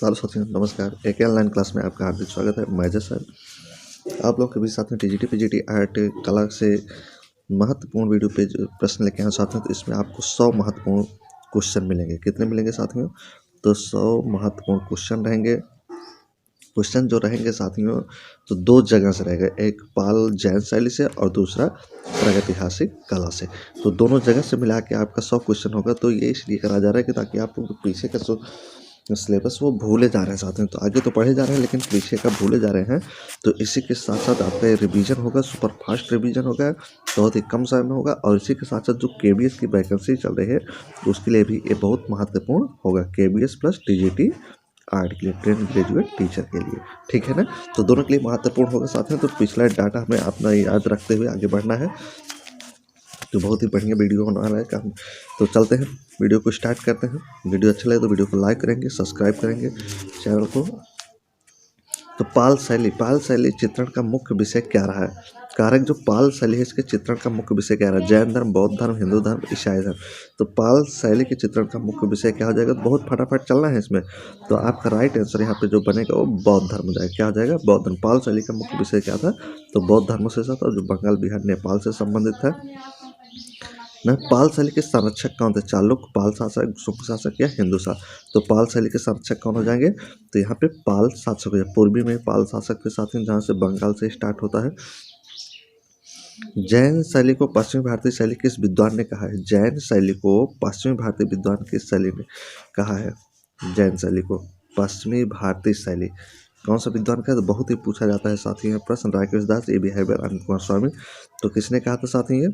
Hello साथियों, नमस्कार। एक ऑनलाइन क्लास में आपका हार्दिक स्वागत है। मैं अजय सर आप लोग के भी साथ में टीजीटी पीजीटी आर्ट कला से महत्वपूर्ण वीडियो पे जो प्रश्न लेके आए साथियों, तो इसमें आपको 100 महत्वपूर्ण क्वेश्चन मिलेंगे। कितने मिलेंगे साथियों? तो 100 महत्वपूर्ण क्वेश्चन रहेंगे। क्वेश्चन जो रहेंगे साथियों, तो दो जगह से रहेगा, एक पाल जैन शैली से और दूसरा प्रागैतिहासिक कला से। तो दोनों जगह से मिला के आपका 100 क्वेश्चन होगा। तो ये इसलिए करा जा रहा है कि ताकि आप पीछे का सिलेबस वो भूले जा रहे हैं साथियों। तो आगे तो पढ़े जा रहे हैं लेकिन पीछे का भूले जा रहे हैं। तो इसी के साथ साथ आपका रिवीजन होगा, सुपर फास्ट रिवीजन होगा, बहुत ही कम समय में होगा। और इसी के साथ साथ जो केबीएस की वैकेंसी चल रही है उसके लिए भी ये बहुत महत्वपूर्ण होगा। केबीएस प्लस टीजीटी आर्ट के लिए, ट्रेन ग्रेजुएट टीचर के लिए, ठीक है ना। तो दोनों के लिए महत्वपूर्ण होगा साथियों। तो पिछला डाटा हमें अपना याद रखते हुए आगे बढ़ना है। तो बहुत ही बढ़िया वीडियो होने वाला है काम। तो चलते हैं, वीडियो को स्टार्ट करते हैं। वीडियो अच्छा लगे तो वीडियो को लाइक करेंगे, सब्सक्राइब करेंगे चैनल को। तो पाल शैली चित्रण का मुख्य विषय क्या रहा है? कारक जो पाल शैली है इसके चित्रण का मुख्य विषय क्या रहा है? जैन धर्म, बौद्ध धर्म, हिंदू धर्म, ईसाई धर्म। तो पाल शैली के चित्रण का मुख्य विषय क्या हो जाएगा? तो बहुत फटाफट चलना है इसमें। तो आपका राइट आंसर यहाँ पे जो बनेगा वो बौद्ध धर्म हो जाएगा। क्या हो जाएगा? बौद्ध धर्म। पाल शैली का मुख्य विषय क्या था? तो बौद्ध धर्म से था, जो बंगाल, बिहार, नेपाल से संबंधित था न। पाल शैली के संरक्षक कौन थे? चालुक्य, पाल शासक, शुंग शासक या हिंदू शासक? तो पाल शैली के संरक्षक कौन हो जाएंगे? तो यहाँ पे पाल शासक हो जाए। पूर्वी में पाल शासक के साथ ही, जहाँ से बंगाल से स्टार्ट होता है। जैन शैली को पश्चिमी भारतीय शैली किस विद्वान ने कहा है? जैन शैली को पश्चिमी भारतीय विद्वान किस शैली ने कहा है? जैन शैली को पश्चिमी भारतीय शैली कौन सा विद्वान का? तो बहुत ही पूछा जाता है साथियों प्रश्न। राकेश दास, A B Haber, Anand Kumar स्वामी। तो किसने कहा था साथियों? ये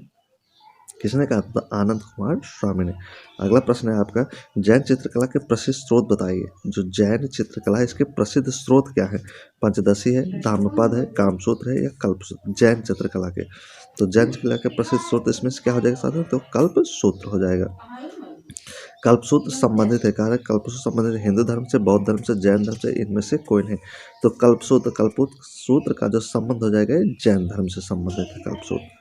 किसने कहा था? आनंद कुमार स्वामी ने। अगला प्रश्न है आपका, जैन चित्रकला के प्रसिद्ध स्रोत बताइए। जो जैन चित्रकला है इसके प्रसिद्ध स्रोत क्या है? पंचदशी है, धम्मपद है, कामसूत्र है या कल्पसूत्र? जैन चित्रकला के, तो जैन चित्रकला के प्रसिद्ध स्रोत इसमें से क्या हो जाएगा साथियों? तो कल्पसूत्र हो जाएगा। कल्पसूत्र संबंधित है, कारक कल्पसूत्र संबंधित हिंदू धर्म से, बौद्ध धर्म से, जैन धर्म से, इनमें से कोई नहीं। तो कल्पसूत्र का जो संबंध हो जाएगा जैन धर्म से संबंधित है कल्पसूत्र।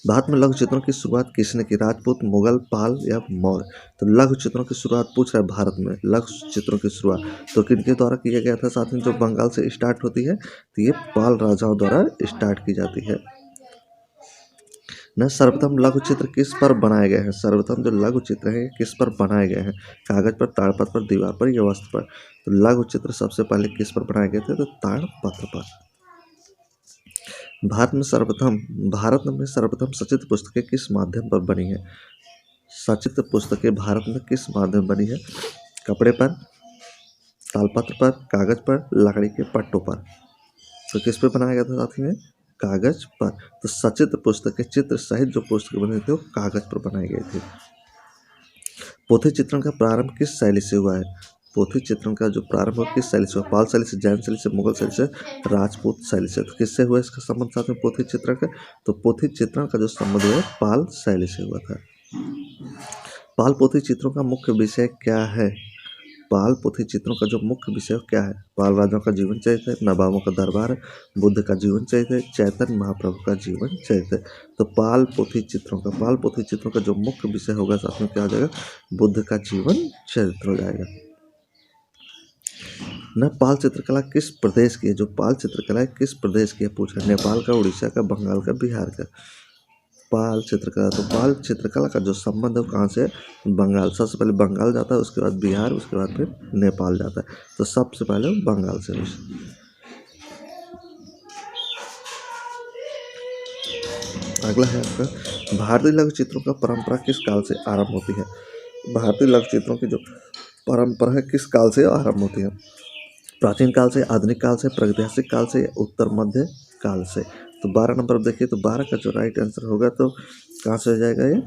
भारत में लघु चित्रों की शुरुआत किसने की? राजपूत, मुगल, पाल या मौर्य? तो लघु चित्रों की शुरुआत पूछ रहा है भारत में, लघु चित्रों की शुरुआत तो किनके द्वारा किया गया था साथ में? जो बंगाल से स्टार्ट होती है, तो ये पाल राजाओं द्वारा स्टार्ट की जाती है न। सर्वप्रथम लघु चित्र किस पर बनाए गए हैं? सर्वप्रथम जो लघु चित्र है किस पर बनाए गए हैं? कागज पर, ताड़पत्र पर, दीवार पर या वस्त्र पर? तो लघु चित्र सबसे पहले किस पर बनाए गए थे? तो ताड़पत्र पर। भारत में सर्वप्रथम सचित्र पुस्तकें किस माध्यम पर बनी है? सचित्र पुस्तकें भारत में किस माध्यम बनी है? कपड़े पर, तालपत्र पर, कागज पर, लकड़ी के पट्टों पर? तो किस पे बनाया गया था साथी में? कागज पर। तो सचित्र पुस्तकें, चित्र सहित जो पुस्तकें बनी थी वो कागज पर बनाई गई थी। पोथी चित्रण का प्रारंभ किस शैली से हुआ है? पोथी चित्रण का जो प्रारंभ हुआ किस शैली से हुआ? पाल शैली से, जैन शैली से, मुगल शैली से, राजपूत शैली से? तो किससे हुआ इसका संबंध साथ में पोथी चित्रण का? तो पोथी चित्रण का जो संबंध हुआ पाल शैली से हुआ था। पाल पोथी चित्रों का मुख्य विषय क्या है? पाल पोथी चित्रों का जो मुख्य विषय क्या है? पाल राजाओं का जीवन चरित्र, नवाबों का दरबार, बुद्ध का जीवन चरित्र, चैतन्य महाप्रभु का जीवन चरित्र। तो पाल पोथी चित्रों का जो मुख्य विषय होगा साथ में क्या हो जाएगा? बुद्ध का जीवन चरित्र हो जाएगा न। पाल चित्रकला किस प्रदेश की है? जो पाल चित्रकला है किस प्रदेश की है पूछा? नेपाल का, उड़ीसा का, बंगाल का, बिहार का? पाल चित्रकला, तो पाल चित्रकला का जो संबंध है कहाँ से? बंगाल। सबसे पहले बंगाल जाता है, उसके बाद बिहार, उसके बाद फिर नेपाल जाता है। तो सबसे पहले बंगाल से। अगला है आपका, भारतीय लघु चित्रों का परंपरा किस काल से आरंभ होती है? भारतीय लघु चित्रों की जो परंपरा है किस काल से आरंभ होती है? प्राचीन काल से, आधुनिक काल से, प्रागैतिहासिक काल से, उत्तर मध्य काल से? तो 12 नंबर देखिए, तो 12 का जो राइट आंसर होगा तो कहाँ से हो जाएगा ये?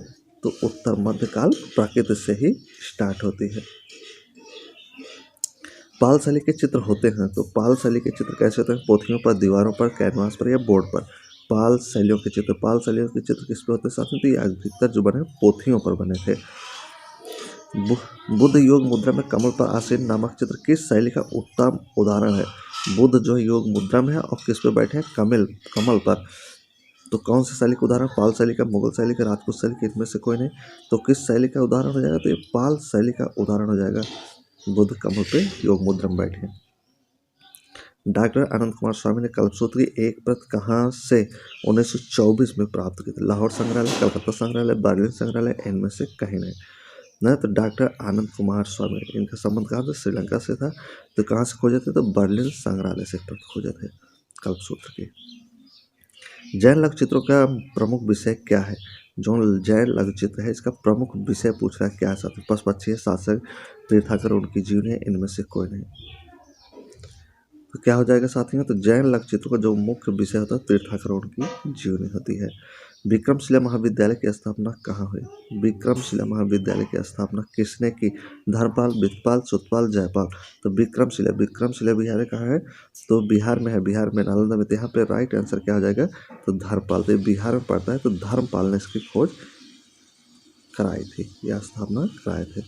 तो उत्तर मध्य काल प्राकृत से ही स्टार्ट होती है। पाल शैली के चित्र होते हैं, तो पाल शैली के चित्र कैसे होते हैं? पोथियों पर, दीवारों पर, कैनवास पर या बोर्ड पर? पाल शैलियों के चित्र किस पे होते हैं साथ में? तो ये अधिकतर जो बने पोथियों पर बने थे। बुद्ध योग मुद्रा में कमल पर आसीन नामक चित्र किस शैली का उत्तम उदाहरण है? बुद्ध जो योग मुद्रा में है और किस पे बैठे हैं? कमल पर। तो कौन सी शैली का उदाहरण? पाल शैली का, मुगल शैली का, राजपूत शैली का? इनमें से कोई नहीं। तो किस शैली का उदाहरण हो जाएगा? तो ये पाल शैली का उदाहरण हो जाएगा। बुद्ध कमल पे योग मुद्रा में बैठे। डॉक्टर आनंद कुमार स्वामी ने कल्पसूत्र की एक प्रत कहाँ से 1924 में प्राप्त की थी? लाहौर संग्रहालय, कलकत्ता संग्रहालय, बर्लिन संग्रहालय, इनमें से कहीं नहीं। ना तो डॉक्टर आनंद कुमार स्वामी, इनका संबंध कहाँ से? श्रीलंका से था। तो कहाँ से खोजे थे? तो बर्लिन संग्रहालय से प्रत खोजे थे कल्पसूत्र की। जैन लघु चित्रों का प्रमुख विषय क्या है? जो जैन लघु चित्र है इसका प्रमुख विषय पूछ रहा है क्या है? साथ पशु पक्षी, शासक, तीर्थाकर, उनकी जीवनी है, इनमें से कोई नहीं। तो क्या हो जाएगा साथियों? तो जैन लघु चित्रों का जो मुख्य विषय होता है तीर्थाकर, उनकी जीवनी होती है। विक्रमशिला महाविद्यालय की स्थापना कहाँ हुई? विक्रमशिला महाविद्यालय की स्थापना किसने की? धर्मपाल, विद्यपाल, सुतपाल, जयपाल। तो विक्रमशिला बिहार कहाँ है? तो बिहार में है, बिहार में नालंदा में। तो यहाँ पे राइट आंसर क्या हो जाएगा? तो धर्मपाल। तो बिहार में पड़ता है, तो धर्मपाल ने इसकी खोज कराई थी या स्थापना कराए थे।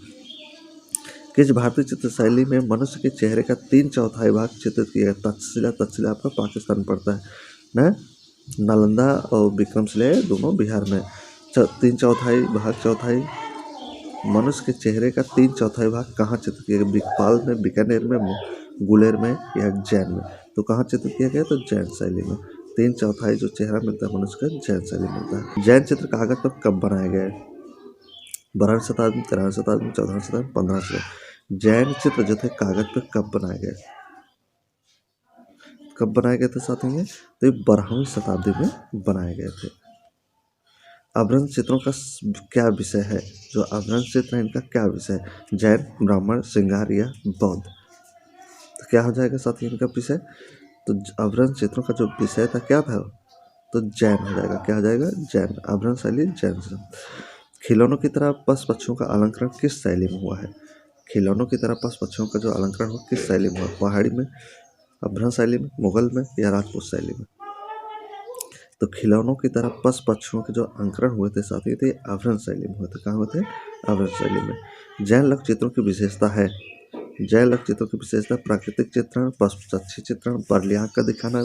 किस भारतीय चित्र शैली में मनुष्य के चेहरे का 3/4 भाग चित्रित किया गया? तक्षशिला आपका पाकिस्तान पड़ता है ना। नालंदा और विक्रमशिला दोनों बिहार में। 3/4 भाग, चौथाई मनुष्य के चेहरे का 3/4 भाग कहाँ चित्र किया गया? भोपाल में, बीकानेर में, गुलेर में या जैन में। तो कहाँ चित्र किया गया? तो जैन शैली में। 3/4 जो चेहरा मिलता है मनुष्य का, जैन शैली मिलता है। जैन चित्र कागज पर कब बनाया गया है? 12वीं शताब्दी, 13वीं शताब्दी, 14वीं शताब्दी, 15वीं शताब्दी। जैन चित्र जो थे कागज पर कब बनाए गए? कब बनाए गए थे साथियों में? तो 12वीं शताब्दी में बनाए गए थे। अभ्रंश चित्रों का क्या विषय है? जो अभ्रंश चित्र है इनका क्या विषय है? जैन, ब्राह्मण, श्रृंगार या बौद्ध। तो क्या हो जाएगा साथियों इनका विषय? तो अभ्रंश चित्रों का जो विषय था क्या था? तो जैन हो जाएगा। क्या हो जाएगा? जैन। अभ्रंश शैली जैन। खिलौनों की तरह पशु पक्षियों का अलंकरण किस शैली में हुआ है? खिलौनों की तरह पशु पक्षियों का जो अलंकरण हुआ किस शैली में हुआ? पहाड़ी में, अभ्रंश शैली में, मुगल में या राजपूत शैली में। तो खिलौनों की तरह पशु पक्षियों के जो अंकरण हुए थे साथी थे अभ्रंश शैली में हुए थे। कहाँ हुए थे? अभ्रंश शैली में। जैन लघु चित्रों की विशेषता है। जैन लघु चित्रों की विशेषता प्राकृतिक चित्रण, पशु पक्षी चित्रण, बरली आँख का दिखाना,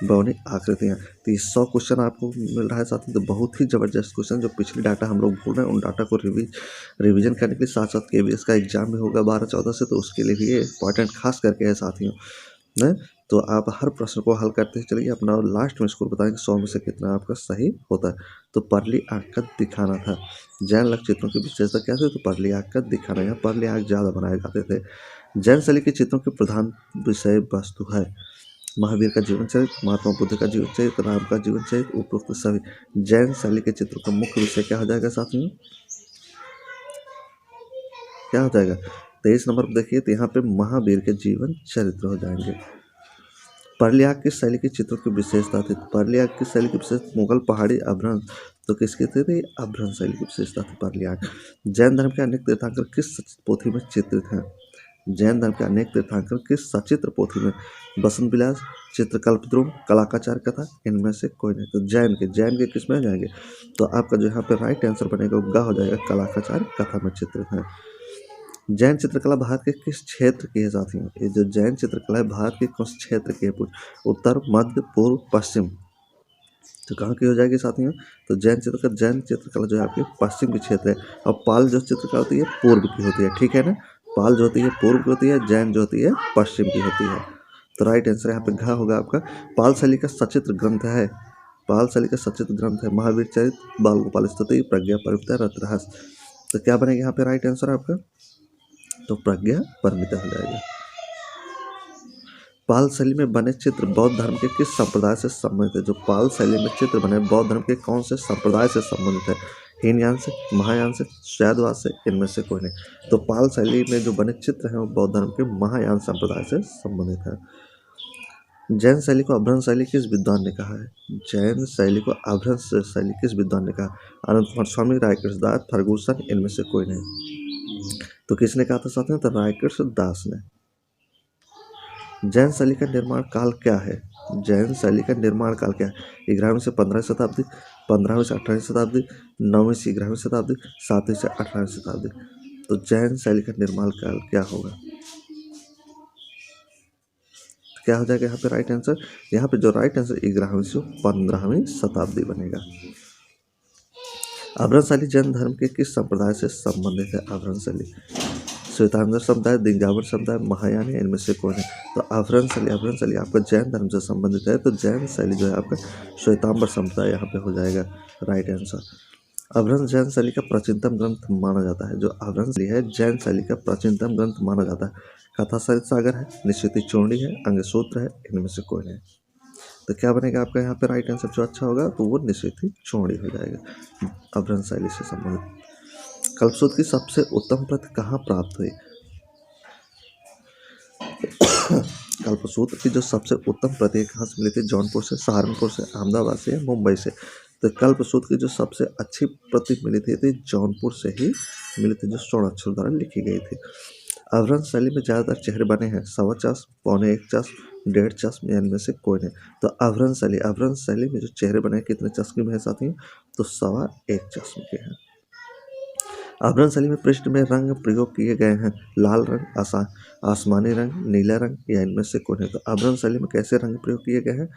बौनी आकृतियाँ। तो ये 100 क्वेश्चन आपको मिल रहा है साथी। तो बहुत ही जबरदस्त क्वेश्चन जो पिछले डाटा हम लोग भूल रहे हैं उन डाटा को रिवीजन करने के लिए साथ साथ KVS का एग्जाम भी होगा 12-14 से। तो उसके लिए भी ये इंपॉर्टेंट खास करके है साथियों न। तो आप हर प्रश्न को हल करते चलिए, अपना लास्ट में स्कोर बताएंगे 100 में से कितना आपका सही होता है। तो परली आँख का दिखाना था। जैन लघु चित्रों की विशेषता क्या थी? तो परली आँख का दिखाना। यहाँ परली आँख ज़्यादा बनाए जाते थे। जैन शैली के चित्रों के प्रधान विषय वस्तु है महावीर का जीवन चरित्र, महात्मा बुद्ध का जीवन चरित्र, राम का जीवन चरित्र, उपरोक्त सभी। जैन शैली के चित्रों का मुख्य विषय क्या हो जाएगा साथियों? क्या हो जाएगा? 23 नंबर पर देखिए, तो यहाँ पे महावीर के जीवन चरित्र हो जाएंगे। परली आँख किस शैली के चित्रों की विशेषता थी? परली आँख की शैली की विशेषता मुगल, पहाड़ी, अभ्रंश। तो किसकी थी? अभ्रंश शैली की विशेषता थी परली आँख। जैन धर्म के अनेक तीर्थंकर किस पोथी में चित्रित हैं? जैन धर्म के अनेक तीर्थंकर किस सचित्र पोथी में? बसंत विलास, चित्रकल्पद्रुम, कलाकाचार्य कथा, इनमें से कोई नहीं। तो जैन के किस में जाएंगे? तो आपका जो यहाँ पे राइट आंसर बनेगा वो ग हो जाएगा, कलाकाचार्य कथा में चित्रित है। जैन चित्रकला भारत के किस क्षेत्र की है साथियों? ये जो जैन चित्रकला है भारत के किस क्षेत्र की है? उत्तर, मध्य, पूर्व, पश्चिम। तो कहाँ की हो जाएगी साथियों? तो जैन चित्रकला जो है आपकी पश्चिम की क्षेत्र है। और पाल जो चित्रकला होती है पूर्व की होती है, ठीक है ना। पाल जो होती है पूर्व की होती है, जैन जो होती है पश्चिम की होती है। तो राइट आंसर यहाँ पे घ होगा आपका। पाल शैली का सचित्र ग्रंथ है, पाल शैली का सचित्र ग्रंथ है महावीर चरित्र, बाल गोपाल स्तुति, प्रज्ञा परिमिता, रत्नहास। तो क्या बनेगा यहाँ पे राइट आंसर आपका? तो प्रज्ञा परिमिता हो जाएगा। पाल शैली में बने चित्र बौद्ध धर्म के किस संप्रदाय से संबंधित है? जो पाल शैली में चित्र बने बौद्ध धर्म के कौन से संप्रदाय से संबंधित है? हीनयान से, महायान से, शैववाद से, इनमें से कोई नहीं। तो पाल शैली में जो बने चित्र हैं वो बौद्ध धर्म के महायान संप्रदाय से संबंधित है। जैन शैली को अभ्रंश शैली किस विद्वान ने कहा है? जैन शैली को अभ्रंश शैली किस विद्वान ने कहा? आनंद कुमार स्वामी, रायकृष्ण दास, फर्गुसन, इनमें से कोई नहीं। तो किसने कहा था साथियों? तो रायकृष्ण दास ने। जैन शैली का निर्माण काल क्या है? जैन शैली का निर्माण काल क्या है? 11वीं से 15वीं शताब्दी, 15वीं से 18वीं शताब्दी, 9वीं से 11वीं शताब्दी, 7वीं से 18वीं शताब्दी। तो जैन शैली का निर्माण काल क्या होगा? क्या हो जाएगा यहाँ पे राइट आंसर? यहाँ पे जो राइट आंसर 11वीं से 15वीं शताब्दी बनेगा। अभ्रंश शैली जैन धर्म के किस संप्रदाय से संबंधित है? अभ्रंश शैली श्वेतांबर समुदाय, दिगंबर समुदाय, महायानी, इनमें से कौन है? तो अभ्रंश शैली आपका जैन धर्म से संबंधित है, तो जैन शैली जो है आपका श्वेतांबर समुदाय यहाँ पे हो जाएगा राइट आंसर। अभ्रंश जैन शैली का प्राचीनतम ग्रंथ माना जाता है। जो अभ्रंश शैली है जैन शैली का प्राचीनतम ग्रंथ माना जाता है। कथा सरित सागर है, निश्चिति चूर्णी है, अंगसूत्र है, इनमें से कोई नहीं। तो क्या बनेगा आपका यहाँ पे राइट आंसर जो अच्छा होगा तो वो निश्चिति चूर्णी हो जाएगा अभ्रंश शैली से संबंधित। कल्पसूत्र की सबसे उत्तम प्रति कहाँ प्राप्त हुई? कल्पसूत्र की जो सबसे उत्तम प्रति कहाँ से मिली थी? जौनपुर से, सहारनपुर से, अहमदाबाद से या मुंबई से? तो कल्पसूत्र की जो सबसे अच्छी प्रति मिली थी जौनपुर से ही मिली थी, जो स्वर्ण अक्षर द्वारा लिखी गई थी। अभ्रंश शैली में ज़्यादातर चेहरे बने हैं, 1.25 चश्म, 1.25 चश्म, 1.5 चश्म या इनमें से कोई नहीं। तो अभ्रंश शैली में जो चेहरे बने हैं कितने चश्म के हैं साथियों? तो 1.25 चश्म के हैं। अभ्रंश शैली में पृष्ठ में रंग प्रयोग किए गए हैं, लाल रंग, आसमानी रंग, नीला रंग या इनमें से कोई नहीं। तो अभ्रंश शैली में कैसे रंग प्रयोग किए गए हैं?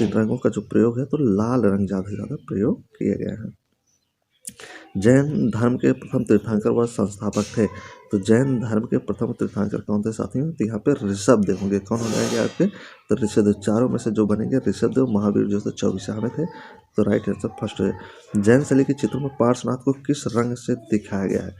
इन रंगों का जो प्रयोग है तो लाल रंग ज़्यादा से ज़्यादा प्रयोग किए गए हैं। जैन धर्म के प्रथम तीर्थंकर व संस्थापक थे। तो जैन धर्म के प्रथम तीर्थंकर कौन थे साथियों? तो यहाँ पे ऋषभदेव होंगे। कौन हो जाएंगे आपके? तो ऋषभदेव। चारों में से जो बनेंगे ऋषभदेव, महावीर जो थे 24 में थे। तो राइट आंसर फर्स्ट है। जैन शैली के चित्रों में पार्श्वनाथ को किस रंग से दिखाया गया है?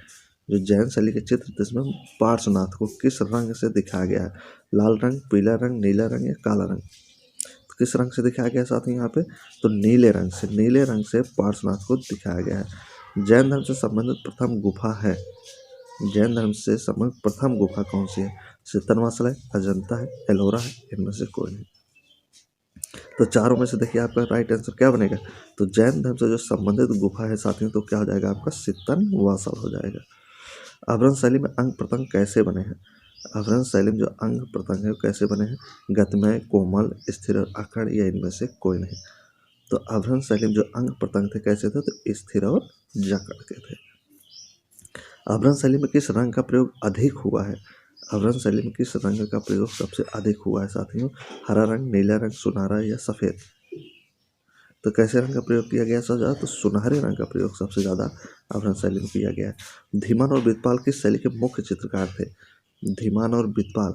जो जैन शैली के चित्र जिसमें पार्श्वनाथ को किस रंग से दिखाया गया है? लाल रंग, पीला रंग, नीला रंग या काला रंग? तो किस रंग से दिखाया गया साथियों यहाँ पे? तो नीले रंग से पार्श्वनाथ को दिखाया गया है। जैन धर्म से संबंधित प्रथम गुफा है। जैन धर्म से संबंधित प्रथम गुफा कौन सी है? सित्तनवासल है, अजंता है, एलोरा है, इनमें से कोई नहीं। तो चारों में से देखिए आपका राइट आंसर क्या बनेगा? तो जैन धर्म से जो संबंधित गुफा है साथियों तो क्या हो जाएगा आपका? सित्तनवासल हो जाएगा। अभ्रंश शैली में अंग प्रत्यंग कैसे बने हैं? अभ्रंश शैली में जो अंग प्रत्यंग है कैसे बने हैं? गतिमय, कोमल, स्थिर और अखंड या इनमें से कोई नहीं। तो अभ्रंश शैली में जो अंग प्रत्यंग थे कैसे थे? तो स्थिर और जकड़ के थे। अभ्रंश शैली में किस रंग का प्रयोग अधिक हुआ है? अभ्रंश शैली में किस रंग का प्रयोग सबसे अधिक हुआ है साथियों? हरा रंग, नीला रंग, सुनहरा या सफ़ेद? तो कैसे रंग का प्रयोग किया गया सबसे ज़्यादा? तो सुनहरे रंग का प्रयोग सबसे ज़्यादा अभ्रंश शैली में किया गया है। धीमान और बितपाल किस शैली के मुख्य चित्रकार थे? धीमान और बितपाल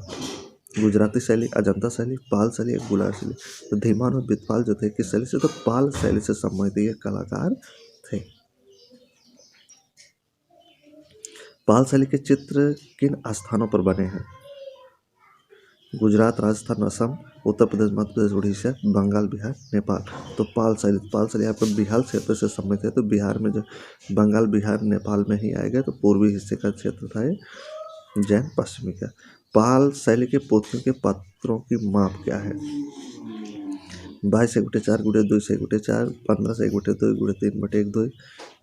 गुजराती शैली, अजंता शैली, पाल शैली या गुलार शैली? तो धीमान और बितपाल जो थे किस शैली से? तो पाल शैली से संबंधित ये कलाकार थे। पाल शैली के चित्र किन स्थानों पर बने हैं? गुजरात, राजस्थान, असम, उत्तर प्रदेश, मध्य प्रदेश, उड़ीसा, बंगाल, बिहार, नेपाल? तो पाल शैली आपका बिहार क्षेत्र से संबंधित है। तो बिहार में जो बंगाल, बिहार, नेपाल में ही आएगा। तो पूर्वी हिस्से का क्षेत्र था ये जैन पश्चिमी का। पाल शैली के पोथियों के पत्रों की माप क्या है? 22 × 4 × 2 × 4, 15 × 2 × 3 / 1 2,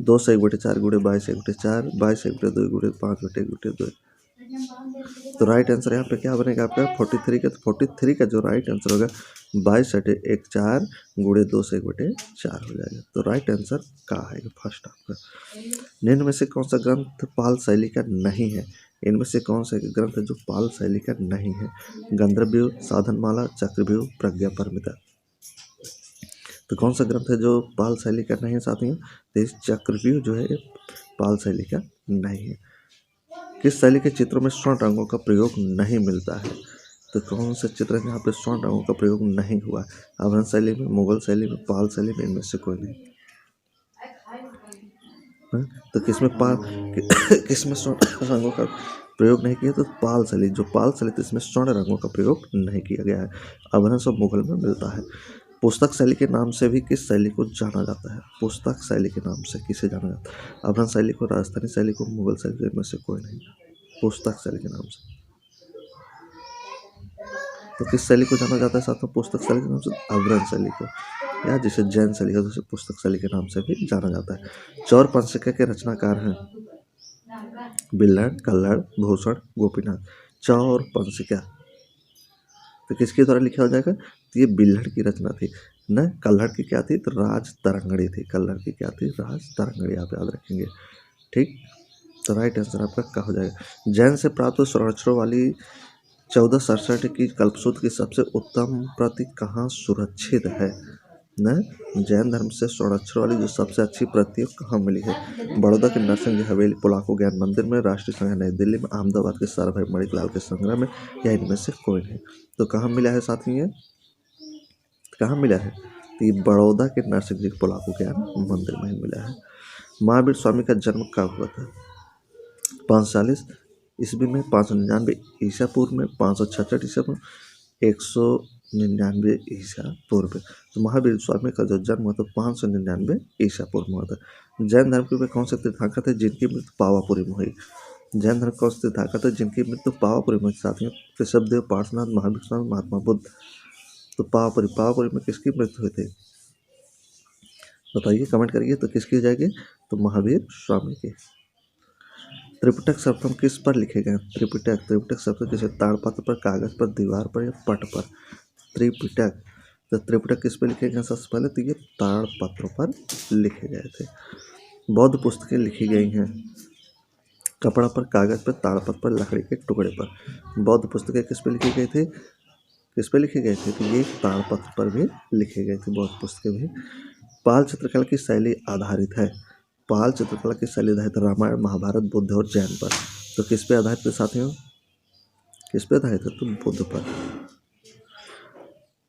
2 × 4 × 22 × 4, 22 × 2 × 5 / 1 2। तो राइट आंसर यहाँ पे क्या बनेगा आपका? 43 का। 43 का जो राइट आंसर होगा 22 / 1 4 × 2 / 4 हो जाएगा। तो राइट आंसर का है फर्स्ट आपका। निम्न में से कौन सा ग्रंथ पाल शैली का नहीं है? इनमें से कौन सा ग्रंथ है जो पाल शैली का नहीं है? गंधर्वव्यूह, साधनमाला, चक्रव्यूह, प्रज्ञापारमिता? तो कौन सा ग्रंथ है जो पाल शैली का नहीं है साथियों? तो इस चक्रव्यूह जो है पाल शैली का नहीं है। किस शैली के चित्रों में स्वर्ण रंगों का प्रयोग नहीं मिलता है? तो कौन से चित्र है जहाँ पे स्वर्ण रंगों का प्रयोग नहीं हुआ? अभ्रंश शैली में, मुगल शैली में, पाल शैली में, इनमें से कोई नहीं। तो किसमें स्वर्ण रंगों का प्रयोग नहीं किया? तो पाल शैली। जो पाल शैली थी इसमें स्वर्ण रंगों का प्रयोग नहीं किया गया है। अभ्रंश और मुगल में मिलता है। पुस्तक शैली के नाम से भी किस शैली को जाना जाता है? पुस्तक शैली के नाम से किसे जाना जाता है? अभ्रंश शैली को, राजस्थानी शैली को, मुगल शैली को, इनमें से कोई नहीं। पुस्तक शैली के नाम से। तो किस शैली को जाना जाता है साथियों? पुस्तक शैली के नाम से। अभ्रंश शैली को, या जिसे जैन शैली है उसे पुस्तक शैली के नाम से भी जाना जाता है। चौर पंचशिका के रचनाकार हैं बिल्हड़, कल्हड़, भूषण, गोपीनाथ। चौर पंचशिका तो किसके द्वारा लिखा हो जाएगा? तो ये बिल्हड़ की रचना थी न। कल्हड़ की क्या थी? तो राज तरंगड़ी थी। कल्हड़ की क्या थी? राज तरंगड़ी। आप याद रखेंगे, ठीक। तो राइट आंसर आपका क्या हो जाएगा? जैन से प्राप्त स्वर्णाक्षरों वाली 1467 की कल्पसूत्र की सबसे उत्तम प्रति कहाँ सुरक्षित है? न जैन धर्म से स्वर्णाक्षर वाली जो सबसे अच्छी प्रतियों कहाँ मिली है? बड़ौदा के नरसिंह जी हवेली, पोलाको ज्ञान मंदिर में, राष्ट्रीय संग्रह नई दिल्ली में, अहमदाबाद के साराभाई मणिकलाल के संग्रह में, या इनमें से कोई नहीं। तो कहाँ मिला है साथी? ये कहाँ मिला है? तो ये बड़ौदा के नरसिंह जी पोलाको ज्ञान मंदिर में ही मिला है। महावीर स्वामी का जन्म कब हुआ था? 540 ईस्वी में, 599 ईसा पूर्व में, 566 ईसा पूर्व, 199 ईसा पूर्व। तो महावीर स्वामी का जो जन्म हुआ था 599 ईसा पूर्व में हुआ था। जैन धर्म के वे कौन से तीर्थंकर थे जिनकी मृत्यु पावापुरी में हुई? जैन धर्म कौन से तीर्थंकर थे जिनकी मृत्यु पावापुरी में हुई? साथियों, ऋषभदेव, पार्श्वनाथ, महावीर स्वामी, महात्मा बुद्ध। तो पावापुरी में किसकी मृत्यु हुई थी बताइए, कमेंट करिए। तो किसकी हो जाएगी? तो महावीर स्वामी की। त्रिपिटक सर्वप्रथम किस पर लिखे गए? त्रिपिटक सर्वप्रथम किसे? ताड़पत्र पर, कागज पर, दीवार पर या पट पर? त्रिपिटक। तो त्रिपिटक किस पर लिखे गए सबसे पहले? तो ये ताड़पत्रों पर लिखे गए थे। बौद्ध पुस्तकें लिखी गई हैं कपड़ा पर, कागज पर, ताड़पत्र पर, लकड़ी के टुकड़े पर। बौद्ध पुस्तकें किस पे लिखी गई थी? किस पे लिखे गए थे? तो ये ताड़पत्र पर भी लिखे गए थे बौद्ध पुस्तकें भी। पाल चित्रकला की शैली आधारित है। पाल चित्रकला की शैली आधारित रामायण, महाभारत, बुद्ध और जैन पर। तो किस पे आधारित है साथियों? किस पे आधारित है? तो बुद्ध पर।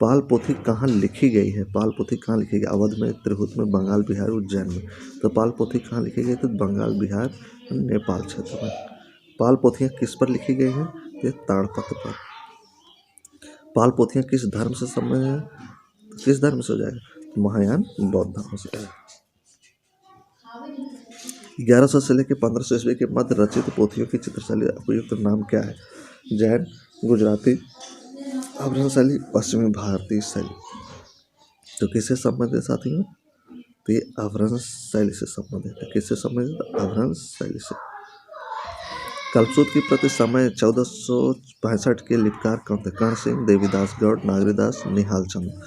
पाल पोथी कहाँ लिखी गई है? पाल पोथी कहाँ लिखी गई? अवध में, त्रिहुत में, बंगाल, बिहार, उज्जैन में। तो पाल पोथी कहाँ लिखी गई? तो बंगाल, बिहार, नेपाल क्षेत्र में। पाल पोथियाँ किस पर लिखी गई हैं? ये ताड़पत्र पर। पाल पोथियाँ किस धर्म से संबंधित हैं? किस धर्म से हो जाएगा? महायान बौद्ध धर्म से। 1100 से लेकर 1500 ईस्वी के मध्य रचित पोथियों की चित्रशैली उपयुक्त नाम क्या है? जैन, गुजराती, अवरण शैली, पश्चिमी भारतीय शैली। तो किससे संबंधित साथियों? तो ये अवरण शैली से संबंधित है। किससे संबंधित? अवरण शैली से। कल्पसूत्र की प्रति समय 1465 के लिपकार कौन थे? कर्ण सिंह, देवीदास गौड़, नागरीदास, निहाल चंद।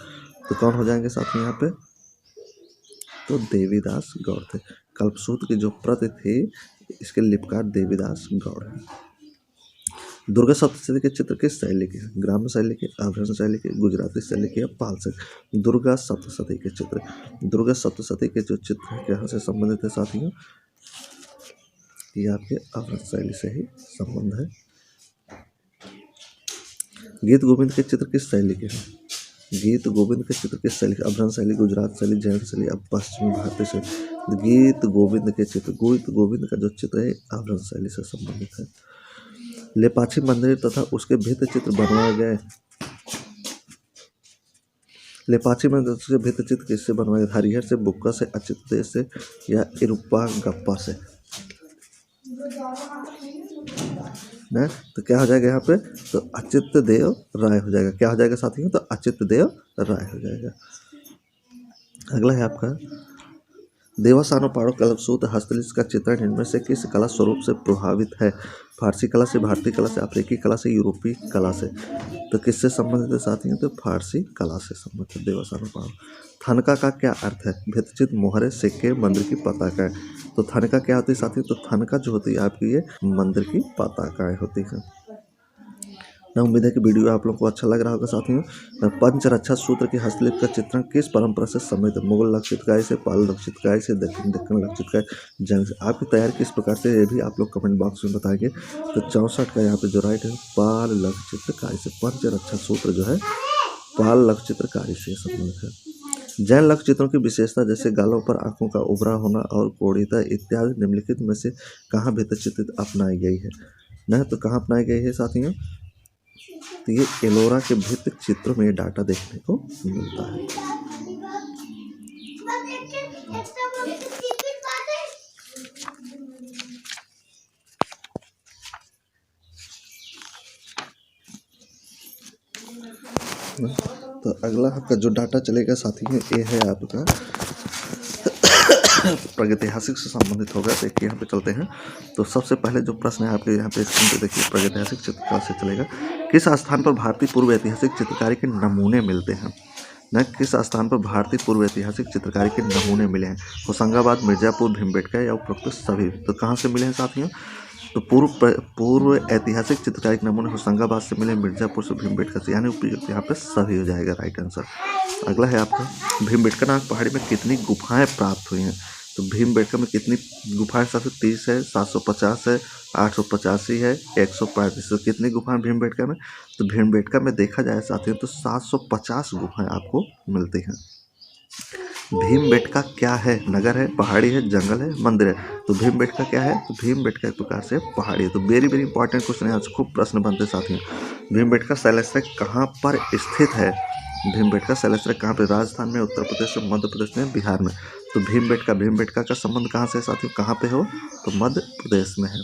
तो कौन हो जाएंगे साथियों यहाँ पे? तो देवीदास गौड़ थे। कल्पसूत्र की जो प्रति थी इसके लिपकार देवीदास गौड़ हैं। दुर्गा सप्तशती के चित्र किस शैली के? ग्राम्य शैली के, आभरण शैली के, गुजराती शैली के या पाल शैली? दुर्गा सप्तशती के चित्र। दुर्गा सप्तशती के जो चित्र हैं कहाँ से संबंधित है साथियों? ये आपके आभरण शैली से ही संबंध है। गीत गोविंद के चित्र किस शैली के हैं? गीत गोविंद के चित्र किस शैली के? अभरण शैली, गुजरात शैली, जैन शैली, अब पश्चिमी भारतीय शैली। गीत गोविंद के चित्र, गीत गोविंद का जो चित्र है अभरण शैली से संबंधित है। लेपाक्षी मंदिर तथा उसके भित्ति चित्र बनवाए गए। लेपाक्षी मंदिर के भित्ति चित्र किससे बनवाए गए? हरिहर से, बुक्का से, अच्युत देव से या इरुप्पा गप्पा से? ना तो क्या हो जाएगा यहाँ पे? तो अच्युत देव राय हो जाएगा। क्या हो जाएगा साथियों? तो अच्युत देव राय हो जाएगा। अगला है आपका देवासानुपाणो कल्पसूत्र हस्तलिखित का चित्रण इनमें से किस कला स्वरूप से प्रभावित है? फारसी कला से, भारतीय कला से, अफ्रीकी कला से, यूरोपीय कला से? तो किससे संबंधित है साथियों? तो फारसी कला से संबंधित है देवासानुपाणो। थनका का क्या अर्थ है? भित्तिचित्र, मोहरे, सिक्के, मंदिर की पताकाएं। तो थनका क्या होती है साथियों? तो थनका जो होती है आपकी ये मंदिर की पताकाएं होती हैं। ना उम्मीद है कि वीडियो आप लोगों को अच्छा लग रहा होगा साथियों। पंचरक्षा सूत्र के हस्तलिखित का चित्रण किस परंपरा से संबंधित है? मुगल लक्षित काय से, पाल लक्षित काय से, दक्षिण लक्षित काय, जंग से? आपकी तैयारी किस प्रकार से ये भी आप लोग कमेंट बॉक्स में बताएंगे। तो 64 का यहाँ पे जो राइट है पाल लक्षित काय से। पंचरक्षा सूत्र जो है पाल लक्षित काय से संबंधित है। जैन लक्ष्य चित्रों की विशेषता जैसे गालों पर आंखों का उभरा होना और कोढ़िता इत्यादि निम्नलिखित में से कहाँ भित्ति चित्रित अपनाई गई है? न तो कहाँ अपनाई गई है साथियों? तो ये एलोरा के भित्ति चित्रों में डाटा देखने को मिलता है। तो अगला आपका जो डाटा चलेगा साथियों ये है आपका प्रागैतिहासिक से संबंधित होगा। देखिए यहाँ पे चलते हैं। तो सबसे पहले जो प्रश्न है आपके यहाँ पे स्क्रीन पे देखिए, प्रागैतिहासिक चित्रकला से चलेगा। किस स्थान पर भारतीय पूर्व ऐतिहासिक चित्रकारी के नमूने मिलते हैं? न किस स्थान पर भारतीय पूर्व ऐतिहासिक चित्रकारी के नमूने मिले हैं? होशंगाबाद, मिर्जापुर, भीमबेटका या उपरोक्त सभी। तो कहाँ से मिले हैं साथियों? तो पूर्व ऐतिहासिक चित्रकारी के नमूने होशंगाबाद से मिले, मिर्जापुर से, भीमबेटका से, यानी उपयुक्त यहाँ पे सभी हो जाएगा राइट आंसर। अगला है आपका, भीमबेटका नामक पहाड़ी में कितनी गुफाएं प्राप्त हुई हैं? तो भीमबेटका में कितनी गुफाएं? 730 है, 750 है, 885 है, 135। तो कितनी गुफाएं भीमबेटका में? तो भीमबेटका में देखा जाए साथियों तो 750 गुफाएं आपको मिलती हैं। भीमबेटका क्या है? नगर है, पहाड़ी है, जंगल है, मंदिर है। तो भीमबेटका क्या है? तो भीमबेटका एक प्रकार से पहाड़ी है। तो वेरी वेरी इंपॉर्टेंट क्वेश्चन है, आज खूब प्रश्न बनते साथियों। भीमबेटका शैलश्रय कहाँ पर स्थित है? भीमबेटका शैलश्रय कहाँ पे? राजस्थान में, उत्तर प्रदेश में, मध्य प्रदेश में, बिहार में। तो भीमबेटका का संबंध कहाँ से साथियों? कहाँ पे हो? तो मध्य प्रदेश में है।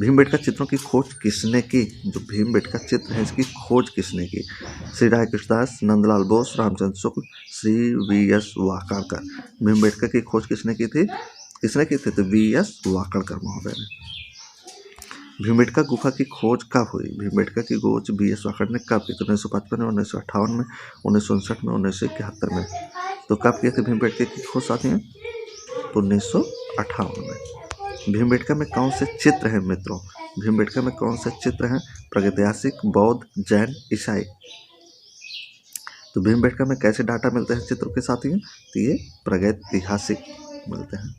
भीमबेटका चित्रों की खोज किसने की? जो भीमबेटका चित्र है इसकी खोज किसने की? श्री राय कृष्णदास, नंदलाल बोस, रामचंद्र शुक्ल, श्री वी.एस. वाकड़कर। भीमबेटका की खोज किसने की थी? किसने की थी? तो वी.एस. वाकड़कर महोदय ने। भीमबेटका गुफा की खोज कब हुई? भीमबेटका की खोज वी.एस. वाकड़ ने कब की? तो 1955 में, 1958 में, 1959 में, 1971 में। तो कब की थी भीमबेटका की खोज साथियों? तो 1958 में। भीमबेटका में कौन से चित्र हैं मित्रों? भीमबेटका में कौन से चित्र हैं? प्रागैतिहासिक, बौद्ध, जैन, ईसाई। तो भीमबेटका में कैसे डाटा मिलते हैं चित्रों के साथियों? तो ये प्रागैतिहासिक मिलते हैं।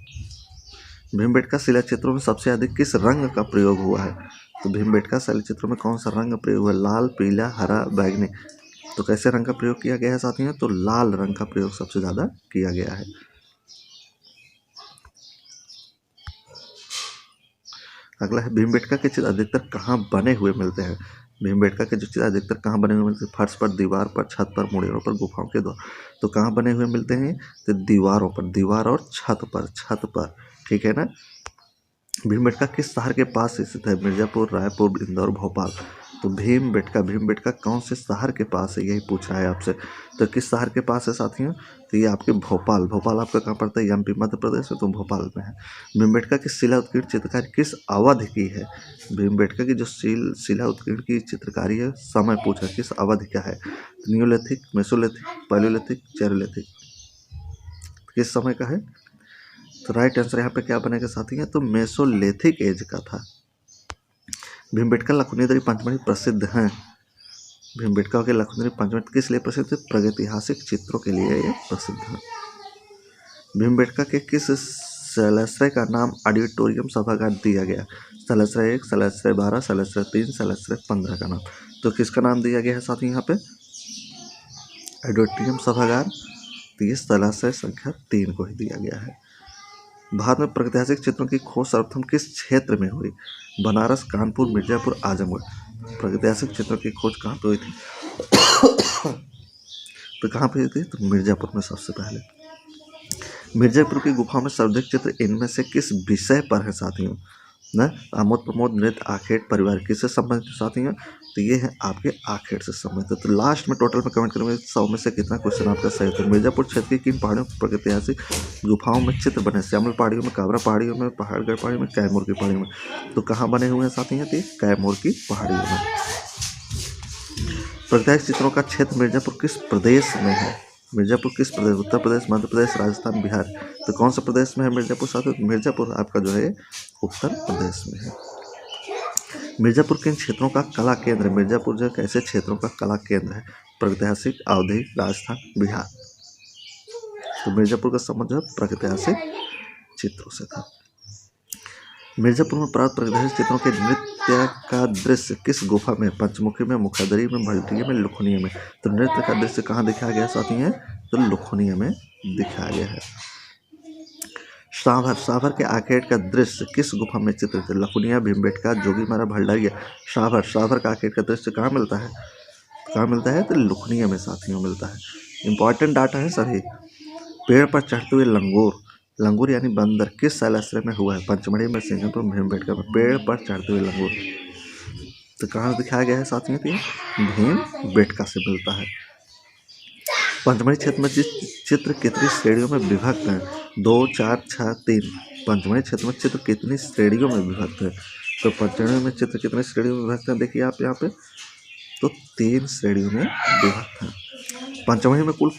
भीमबेटका शिला चित्रों में सबसे अधिक किस रंग का प्रयोग हुआ है? तो भीमबेटका शिला चित्रों में कौन सा रंग प्रयोग हुआ? लाल, पीला, हरा, बैंगनी। तो कैसे रंग का प्रयोग किया गया है साथियों? तो लाल रंग का प्रयोग सबसे ज्यादा किया गया है। अगला है, भीमबेटका के चित्र अधिकतर कहाँ बने हुए मिलते हैं? भीमबेटका के जो चित्र अधिकतर कहाँ बने हुए मिलते हैं? फर्श पर, दीवार पर, छत पर, मुड़ियों पर, गुफाओं के द्वार। तो कहाँ बने हुए मिलते हैं? तो दीवारों पर, दीवार और छत पर। ठीक है ना। भीमबेटका किस शहर के पास स्थित है? मिर्जापुर, रायपुर, इंदौर, भोपाल। तो भीमबेटका कौन से शहर के पास है? यही पूछ रहा है आपसे। तो किस शहर के पास है साथियों? तो ये आपके भोपाल आपका कहाँ पड़ता है? एमपी, मध्य प्रदेश में, तो भोपाल में है। भीमबेटका की शिला उत्कीर्ण चित्रकारी किस अवधि की है? भीमबेटका की जो शिला उत्कीर्ण की चित्रकारी है, समय पूछा किस अवधि का है? Neolithic, mesolithic, palaeolithic, chalcolithic. किस समय का है? तो राइट आंसर यहाँ पे क्या बनेगा साथियों? तो मेसोलिथिक एज का था। भीमबेटका लखुनीदरी पंचमढ़ी प्रसिद्ध हैं। भीमबेटका के लखुनीदरी पंचमढ़ी किस लिए प्रसिद्ध है? प्रागैतिहासिक चित्रों के लिए ये प्रसिद्ध है। भीमबेटका के किस शैलाश्रय का नाम ऑडिटोरियम सभागार दिया गया? शैलाश्रय 1, शैलाश्रय 12, शैलाश्रय 3, शैलाश्रय 15 का नाम। तो किसका नाम दिया गया है साथियों यहाँ पे? ऑडिटोरियम सभागार। तो ये शैलाश्रय संख्या 3 को ही दिया गया है। भारत में प्रागैतिहासिक चित्रों की खोज सर्वप्रथम किस क्षेत्र में हुई? बनारस, कानपुर, मिर्जापुर, आजमगढ़। प्रागैतिहासिक चित्रों की खोज कहाँ पे हुई थी? तो कहाँ पे हुई थी? तो मिर्जापुर में सबसे पहले। मिर्जापुर की गुफा में सर्वाधिक चित्र इनमें से किस विषय पर है साथियों? न आमोद प्रमोद, नृत्य, आखेट, परिवार। किससे संबंधित साथियों? तो ये है आपके आखेट से संबंधित। तो लास्ट में टोटल में कमेंट करेंगे 100 में से कितना क्वेश्चन आपका सही होता है। मिर्जापुर क्षेत्र की किन पहाड़ियों पर प्रागैतिहासिक गुफाओं में चित्र बने? श्यामल पहाड़ियों में, काबरा पहाड़ियों में, पहाड़गढ़ पहाड़ियों में, कैमूर की पहाड़ियों में। तो कहाँ बने हुए हैं साथियों? कैमूर की पहाड़ियों में। प्रागैतिहासिक चित्रों का क्षेत्र मिर्जापुर किस प्रदेश में है? मिर्जापुर किस प्रदेश? उत्तर प्रदेश, मध्य प्रदेश, राजस्थान, बिहार। तो कौन सा प्रदेश में है मिर्जापुर साथियों? मिर्जापुर आपका जो है उत्तर प्रदेश में है। मिर्जापुर किन क्षेत्रों का कला केंद्र है? मिर्जापुर जो कैसे क्षेत्रों का कला केंद्र है? प्रागैतिहासिक, अवधी, राजस्थान, बिहार। तो मिर्जापुर का संबंध जो है प्रागैतिहासिक चित्रों से था। मिर्जापुर में प्राप्त प्रागैतिहासिक चित्रों के नृत्य का दृश्य किस गुफा में? पंचमुखी में, मुखादरी में, भटटिया में, लुखनिया में। तो नृत्य का दृश्य कहाँ दिखाया गया साथी है? तो लुखनिया में दिखाया गया है। साभर के आखेट का दृश्य किस गुफा में चित्रित है? लखुनिया, भीमबेटका, जोगीमारा, भंडारिया। साभर का आखेट का दृश्य कहाँ मिलता है? कहाँ मिलता है? तो लुखनिया में साथियों मिलता है। इंपॉर्टेंट डाटा है सभी। पेड़ पर चढ़ते हुए लंगूर यानी बंदर किस शैलाश्रय में हुआ है? पंचमढ़ी में, सिंहपुर, भीमबेटका में। पेड़ पर चढ़ते हुए लंगूर तो कहाँ दिखाया गया है साथियों? भीमबेटका से मिलता है। पंचमढ़ी क्षेत्र में जिस चित्र कितनी श्रेणियों में विभक्त है? 2, 4, 6, 3। पंचमढ़ी क्षेत्र में चित्र कितनी श्रेणियों में विभक्त है? तो पंचमढ़ी में चित्र कितनी श्रेणियों में विभक्त है? देखिए आप यहाँ पे तो 3 श्रेणियों में विभक्त है। पंचमढ़ी में कुल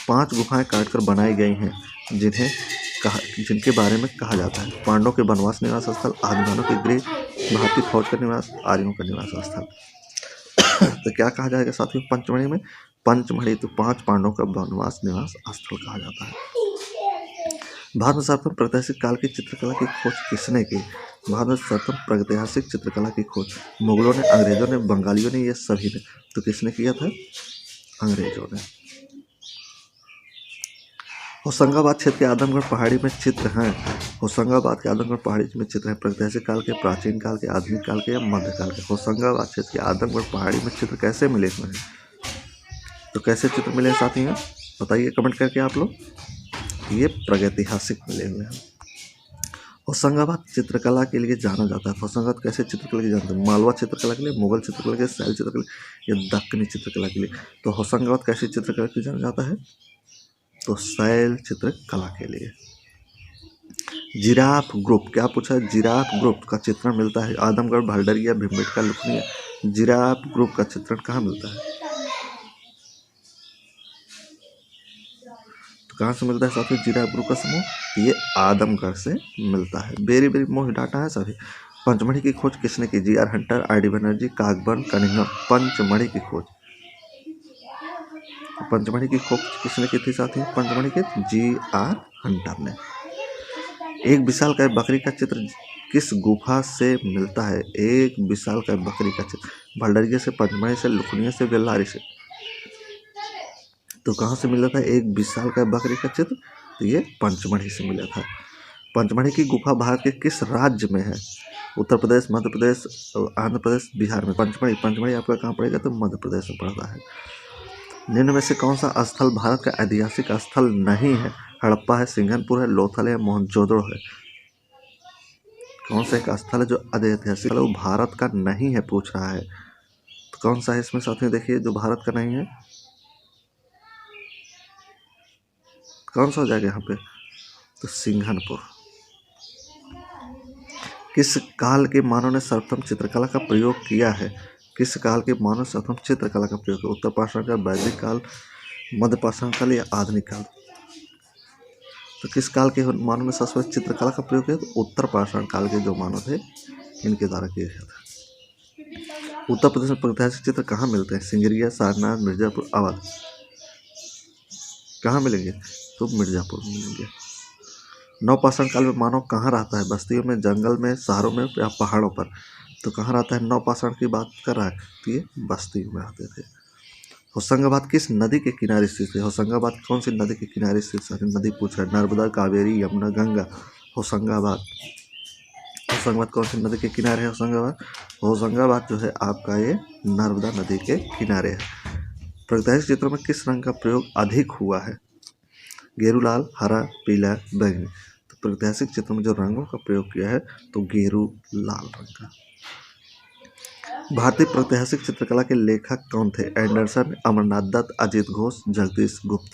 5 गुफाएं काटकर बनाई गई हैं जिनके बारे में कहा जाता है पांडवों के वनवास निवास स्थल, आदिमानव के गृह, भारतीय फौज का निवास, आर्यों का निवास स्थल। तो क्या कहा जाएगा साथियों पंचमढ़ी में? पंचमढ़ी तो 5 पांडवों का वनवास निवास स्थल कहा जाता है। भारत में सर्वप्रथम प्रागैतिहासिक काल की चित्रकला की खोज किसने की? भारत में सर्वप्रथम प्रागैतिहासिक चित्रकला की खोज मुगलों ने, अंग्रेजों ने, बंगालियों ने, ये सभी ने। तो किसने किया था? अंग्रेजों ने। होशंगाबाद क्षेत्र के आदमगढ़ पहाड़ी में चित्र हैं। होशंगाबाद के आदमगढ़ पहाड़ी में चित्र हैं प्रागैतिहासिक काल के, प्राचीन काल के, आधुनिक काल के या मध्यकाल के। होशंगाबाद क्षेत्र के आदमगढ़ पहाड़ी में चित्र कैसे मिले हुए हैं? तो कैसे चित्र मिले साथियों बताइए कमेंट करके आप लोग। ये प्रागैतिहासिक मिले हुए हैं। होशंगाबाद चित्रकला के लिए जाना जाता है। होशंगाबाद कैसे चित्रकला के जानते हैं? मालवा चित्रकला के लिए, मुगल चित्रकला के लिए, शैल चित्रकला या दक्कनी चित्रकला के लिए। तो होशंगाबाद कैसी चित्रकला के लिए जाना जाता है? तो शैल चित्रकला के लिए। जिराफ ग्रुप, क्या पूछा है? जिराफ ग्रुप का चित्रण मिलता है आदमगढ़, भलडरिया, भीमबेटका, लुकनिया। जिराफ ग्रुप का चित्रण कहाँ मिलता है? कहाँ से मिलता है साथियों जिराफ ग्रुप का समूह? ये आदमगढ़ से मिलता है। वेरी वेरी मोस्ट डाटा है सभी। पंचमढ़ी की खोज किसने की? G R. Hunter, I D. Banerjee, Cockburn, Cunningham. Pachmarhi की खोज, पंचमढ़ी की खोज किसने की थी साथियों? पंचमढ़ी के जी.आर. हंटर ने। एक विशालकाय बकरी का चित्र किस गुफा से मिलता है? एक विशालकाय बकरी का चित्र भलडरिया से, पंचमढ़ी से, लुकनिया से, बेल्लारी से। तो कहाँ से मिला था एक विशालकाय बकरी का चित्र? तो ये पंचमढ़ी से मिला था। पंचमढ़ी की गुफा भारत के किस राज्य में है? उत्तर प्रदेश, मध्य प्रदेश, आंध्र प्रदेश, बिहार में। पंचमढ़ी आपका कहाँ पड़ेगा? तो मध्य प्रदेश में पड़ता है। निम्न में से कौन सा स्थल भारत का ऐतिहासिक स्थल नहीं है? हड़प्पा है, सिंघनपुर है, लोथल है, मोहनजोदड़ो है। कौन सा एक स्थल है जो ऐतिहासिक है वो भारत का नहीं है पूछ रहा है? तो कौन सा है इसमें साथियों? देखिए जो भारत का नहीं है कौन सा हो जाएगा यहाँ पे? तो सिंघनपुर। किस काल के मानव ने सर्वप्रथम चित्रकला का प्रयोग किया है? किस काल के मानव सर्वप्रथम चित्रकला का प्रयोग किया? उत्तर पाषाण काल, वैदिक काल, मध्य पाषाण काल या आधुनिक काल? तो किस काल के मानव ने सबसे चित्रकला का प्रयोग किया? तो उत्तर पाषाण काल के जो मानव थे इनके द्वारा किया गया था। उत्तर प्रदेश में प्रागैतिहासिक चित्र कहाँ मिलते हैं? सिंगरिया, सारनाथ, मिर्जापुर, अवध। कहाँ मिलेंगे? तो मिर्जापुर में मिलेंगे। नवपाषाण काल में मानव कहाँ रहता है? बस्तियों में, जंगल में, शहरों में या पहाड़ों पर? तो कहाँ रहता है? नवपाषाण की बात कर रहा है तो ये बस्तियों में रहते थे। होशंगाबाद किस नदी के किनारे स्थित है? होशंगाबाद कौन सी नदी के किनारे स्थित है? नदी पूछ रहा है। नर्मदा, कावेरी, यमुना, गंगा। होशंगाबाद कौन सी नदी के किनारे है? होशंगाबाद जो है आपका ये नर्मदा नदी के किनारे है। प्रागैतिहासिक चित्रों में किस रंग का प्रयोग अधिक हुआ है? गेरू लाल, हरा, पीला, बैंगनी। तो प्रागैतिहासिक चित्र में जो रंगों का प्रयोग किया है तो गेरू लाल रंग का। भारतीय प्रागैतिहासिक चित्रकला के लेखक कौन थे? एंडरसन, अमरनाथ दत्त, अजित घोष, जगदीश गुप्त।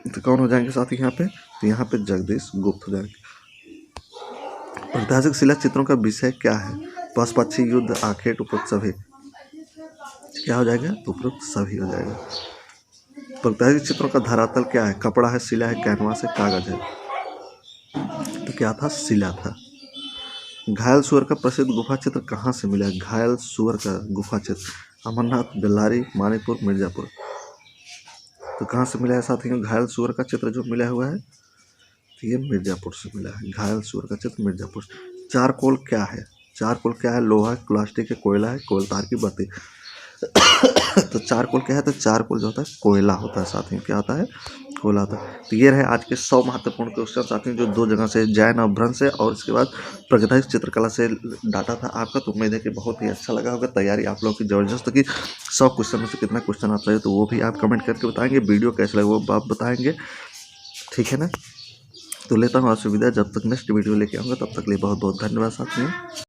तो कौन हो जाएंगे साथी यहाँ पे? तो यहाँ पे जगदीश गुप्त हो जाएंगे। प्रागैतिहासिक शिला चित्रों का विषय क्या है? पशु पक्षी, युद्ध, आखेट, उपरोक्त सभी। क्या हो जाएगा? उपरोक्त सभी हो जाएगा। प्रागैतिहासिक चित्रों का धरातल क्या है? कपड़ा है, शिला है, कैनवास है, कागज है। तो क्या था? शिला था। घायल सुअर का प्रसिद्ध गुफा चित्र कहाँ से मिला? घायल सुअर का गुफा चित्र अमरनाथ, बेल्लारी, मानिकपुर, मिर्जापुर। तो कहाँ से मिला है साथियों? घायल सुअर का चित्र जो मिला हुआ है तो ये मिर्जापुर से मिला है। घायल सुअर का चित्र मिर्जापुर। चारकोल क्या है? चारकोल क्या है? लोहा, प्लास्टिक है, कोयला है, कोयलतार की बत्ती। तो चारकोल क्या है? तो चारकोल जो होता है कोयला होता है साथियों। क्या होता है? कोयला होता है। तो ये रहे आज के 100 महत्वपूर्ण क्वेश्चन साथियों जो 2 जगह से, जैन अपभ्रंश से और इसके बाद प्रागैतिहासिक चित्रकला से डाटा था आपका। तो उम्मीद है कि बहुत ही अच्छा लगा होगा। तैयारी आप लोगों की ज़बरदस्त की। 100 क्वेश्चन में से कितना क्वेश्चन आता है तो वो भी आप कमेंट करके बताएंगे। वीडियो कैसा लगा वो आप बताएंगे, ठीक है ना? तो लेता हूँ आपसे विदा। जब तक नेक्स्ट वीडियो लेके आऊँगा तब तक लिए बहुत बहुत धन्यवाद साथियों।